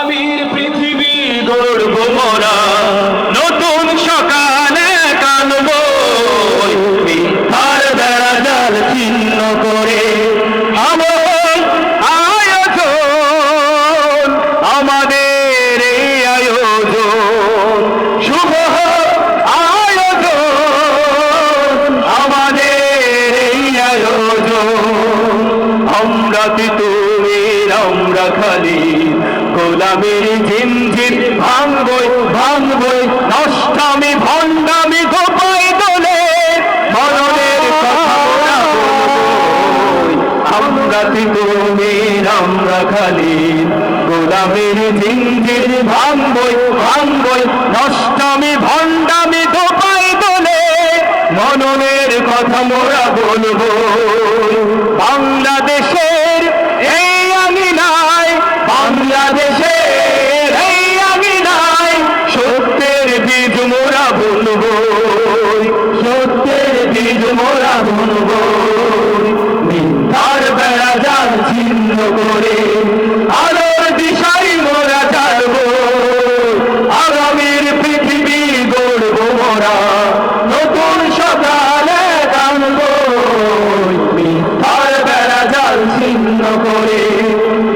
আগামীর পৃথিবী গড়ব মোরা, নতুন সকালে কানব মিথ্যার বেড়া জাল ছিন্ন করে। আমল আয়োজন আমাদের এই আয়োজন, শুভ আয়োজন আমাদের এই আয়োজন। আমরা তিতুমির আমরা খালি গোলামের ঝিমঝিম ভাঙবই ভাঙবই, নষ্টামি ভণ্ডামি গোপাই দোলে মরণের কথা মোরা বলবই। আমরা তিতুমির আমরা খালি গোলামের ঝিমঝিম ভাঙবই ভাঙবই, নষ্টামি ভণ্ডামি গোপাই দোলে মরণের কথা মোরা বলবো। বাংলাদেশের এই আঙিনায়, বাংলাদেশের এই আঙিনায় সত্যের বীজ মোরা বুনবো, সত্যের বীজ মোরা বুনবো। মিথ্যার বেড়া জাল ছিন্ন করে আলোর দিশাই মোরা চালবো। আগামীর পৃথিবী গড়ব মোরা, নতুন সকালে কানবো মিথ্যার বেড়া জাল ছিন্ন করে।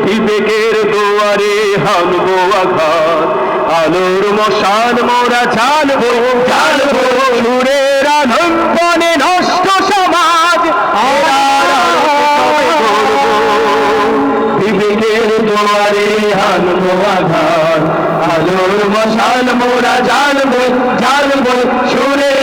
বিবেকের দুয়ারে হানবো আঘাত, আলোর মশাল মোরা জ্বালবো জ্বালবো। নূরের আলম্বনে নষ্ট সমাজ বিবেকের দুয়ারে হানবো আঘাত, আলোর মশাল মোরা জ্বালবো জ্বালবো। সুরে